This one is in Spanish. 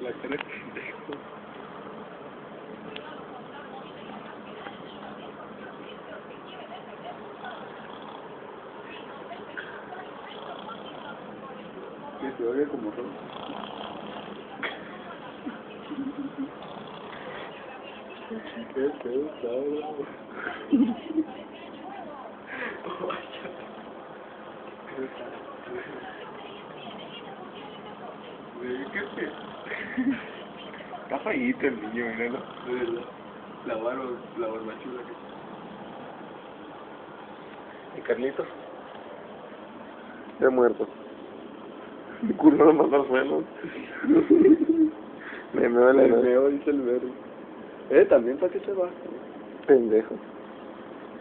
La cara de pendejo. Que se oiga como todo. Qué feo está, bro. Está feíto el niño, míralo. De verdad. La barba chula que ¿Y Carlitos? Ya muerto. Mi culo lo mandó al suelo. Me duele. me dice el verde. También para qué se va. Pendejo.